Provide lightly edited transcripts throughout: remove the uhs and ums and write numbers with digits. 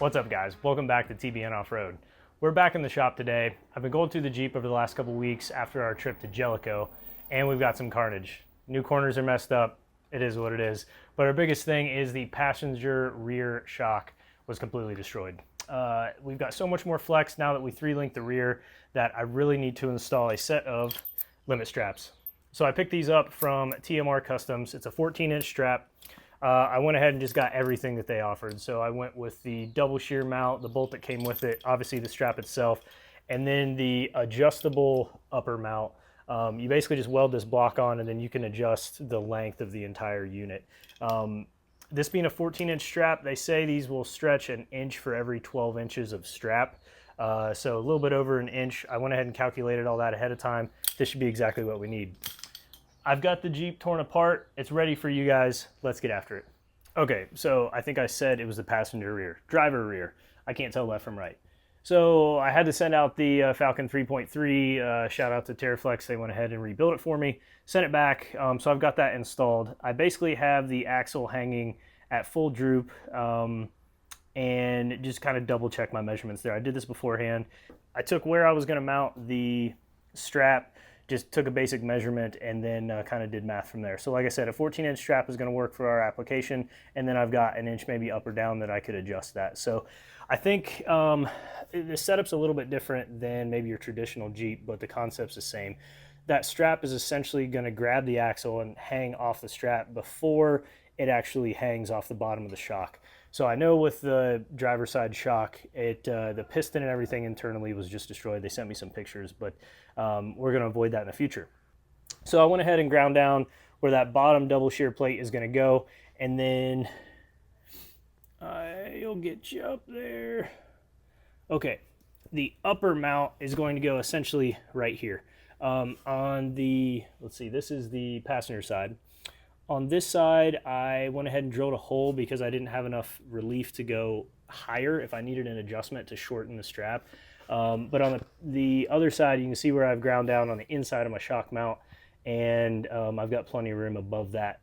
What's up, guys? Welcome back to tbnoffroad. We're back in the shop today. I've been going through the Jeep over the last couple weeks after our trip to Jellicoe, and we've got some carnage. New corners are messed up. It is what it is. But our biggest thing is the passenger rear shock was completely destroyed. We've got so much more flex now that we 3-linked the rear that I really need to install a set of limit straps. So I picked these up from TMR Customs. It's a 14-inch strap. I went ahead and just got everything that they offered. So I went with the double shear mount, the bolt that came with it, obviously the strap itself, and then the adjustable upper mount. You basically just weld this block on and then you can adjust the length of the entire unit. This being a 14-inch strap, they say these will stretch an inch for every 12 inches of strap. So a little bit over an inch. I went ahead and calculated all that ahead of time. This should be exactly what we need. I've got the Jeep torn apart. It's ready for you guys. Let's get after it. Okay, so I think I said it was the passenger rear. Driver rear. I can't tell left from right. So I had to send out the Falcon 3.3. Shout out to Terraflex. They went ahead and rebuilt it for me. Sent it back. So I've got that installed. I basically have the axle hanging at full droop and just kind of double check my measurements there. I did this beforehand. I took where I was going to mount the strap, just took a basic measurement and then kind of did math from there. So like I said, a 14-inch strap is going to work for our application, and then I've got an inch maybe up or down that I could adjust that. So I think the setup's a little bit different than maybe your traditional Jeep, but the concept's the same. That strap is essentially going to grab the axle and hang off the strap before it actually hangs off the bottom of the shock. So I know with the driver's side shock, the piston and everything internally was just destroyed. They sent me some pictures, but we're going to avoid that in the future. So I went ahead and ground down where that bottom double shear plate is going to go, and then you'll get you up there. Okay, the upper mount is going to go essentially right here. On the, let's see, this is the passenger side. On this side, I went ahead and drilled a hole because I didn't have enough relief to go higher if I needed an adjustment to shorten the strap. But on the other side, you can see where I've ground down on the inside of my shock mount, and I've got plenty of room above that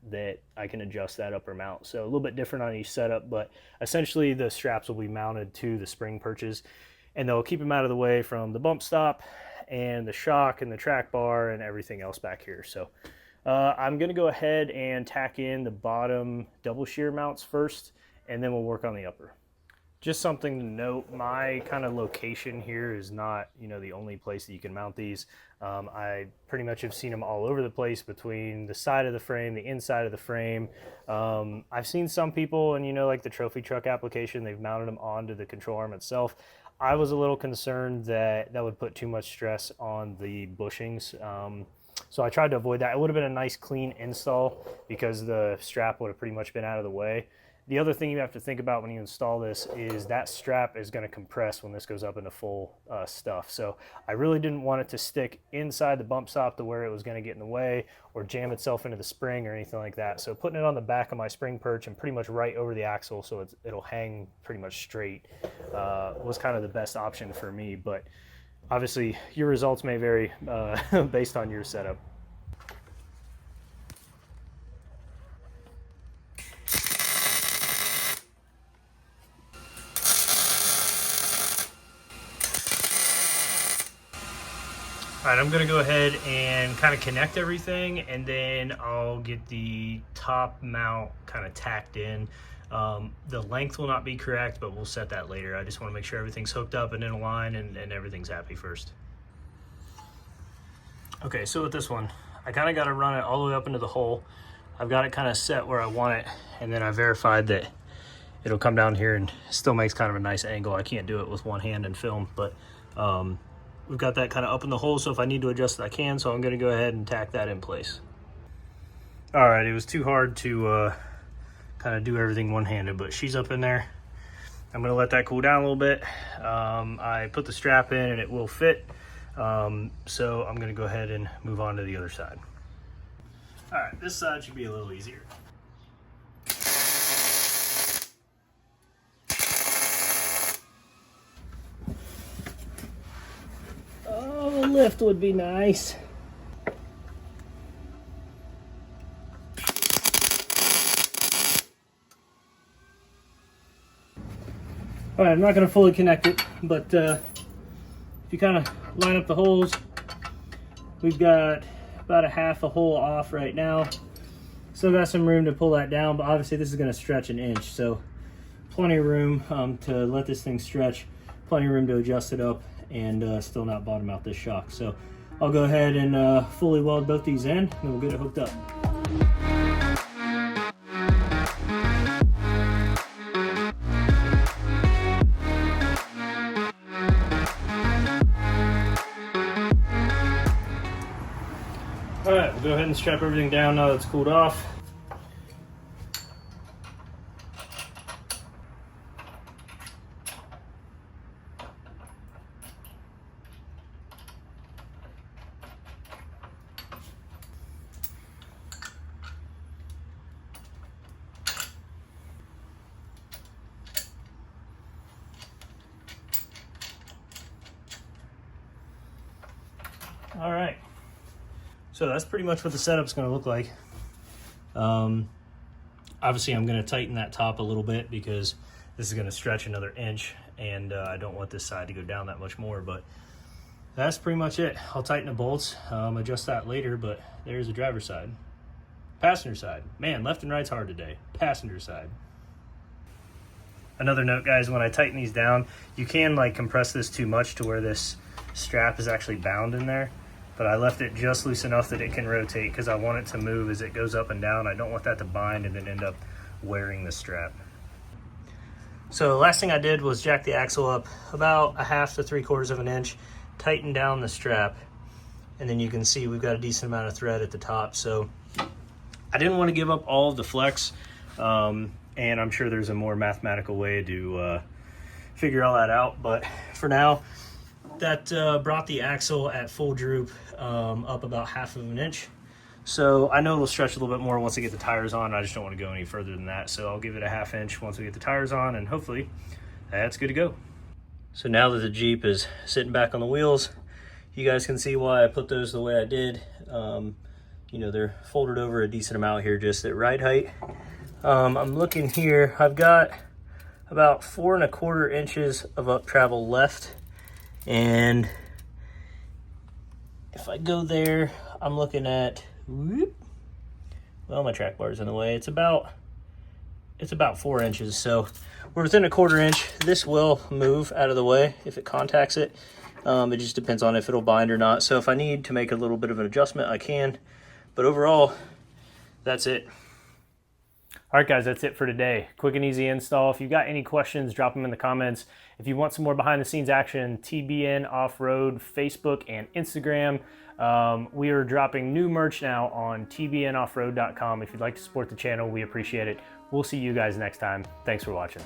I can adjust that upper mount. So a little bit different on each setup, but essentially the straps will be mounted to the spring perches, and they'll keep them out of the way from the bump stop and the shock and the track bar and everything else back here. So I'm going to go ahead and tack in the bottom double shear mounts first, and then we'll work on the upper. Just something to note, my kind of location here is not, the only place that you can mount these. I pretty much have seen them all over the place between the side of the frame, the inside of the frame. I've seen some people, and like the trophy truck application, they've mounted them onto the control arm itself. I was a little concerned that would put too much stress on the bushings. So I tried to avoid that. It would have been a nice clean install because the strap would have pretty much been out of the way. The other thing you have to think about when you install this is that strap is going to compress when this goes up into full stuff. So I really didn't want it to stick inside the bump stop to where it was going to get in the way or jam itself into the spring or anything like that. So putting it on the back of my spring perch and pretty much right over the axle so it'll hang pretty much straight was kind of the best option for me. But obviously, your results may vary based on your setup. All right, I'm going to go ahead and kind of connect everything, and then I'll get the top mount kind of tacked in. The length will not be correct, but we'll set that later. I just want to make sure everything's hooked up and in a line and everything's happy first. Okay, so with this one, I kind of got to run it all the way up into the hole. I've got it kind of set where I want it, and then I verified that it'll come down here and still makes kind of a nice angle. I can't do it with one hand and film, but we've got that kind of up in the hole, so if I need to adjust it, I can. So I'm going to go ahead and tack that in place. All right, it was too hard to kind of do everything one-handed, but she's up in there. I'm going to let that cool down a little bit. I put the strap in and it will fit. So I'm going to go ahead and move on to the other side. All right, this side should be a little easier. Oh, a lift would be nice. All right, I'm not going to fully connect it, but if you kind of line up the holes, we've got about a half a hole off right now. Still got some room to pull that down, but obviously this is going to stretch an inch, so plenty of room to let this thing stretch, plenty of room to adjust it up, and still not bottom out this shock. So I'll go ahead and fully weld both these in, and we'll get it hooked up. All right, we'll go ahead and strap everything down now that it's cooled off. All right. So that's pretty much what the setup's going to look like. Obviously, I'm going to tighten that top a little bit because this is going to stretch another inch, and I don't want this side to go down that much more, but that's pretty much it. I'll tighten the bolts, adjust that later, but there's the driver's side. Passenger side. Man, left and right's hard today. Passenger side. Another note, guys, when I tighten these down, you can like compress this too much to where this strap is actually bound in there. But I left it just loose enough that it can rotate because I want it to move as it goes up and down. I don't want that to bind and then end up wearing the strap. So the last thing I did was jack the axle up about 1/2 to 3/4 of an inch, tighten down the strap, and then you can see we've got a decent amount of thread at the top. So I didn't want to give up all of the flex, and I'm sure there's a more mathematical way to figure all that out. But for now, that brought the axle at full droop up about 1/2 of an inch. So I know it'll stretch a little bit more once I get the tires on. I just don't want to go any further than that. So I'll give it a 1/2 inch once we get the tires on, and hopefully that's good to go. So now that the Jeep is sitting back on the wheels, you guys can see why I put those the way I did. You know, they're folded over a decent amount here, just at ride height. I'm looking here, I've got about 4 1/4 inches of up travel left. And if I go there, I'm looking at, whoop, well, my track bar is in the way. It's about 4 inches. So we're within 1/4 inch. This will move out of the way if it contacts it. It just depends on if it'll bind or not. So if I need to make a little bit of an adjustment, I can. But overall, that's it. All right, guys, that's it for today. Quick and easy install. If you've got any questions, drop them in the comments. If you want some more behind the scenes action, TBN Offroad, Facebook and Instagram. We are dropping new merch now on tbnoffroad.com. If you'd like to support the channel, we appreciate it. We'll see you guys next time. Thanks for watching.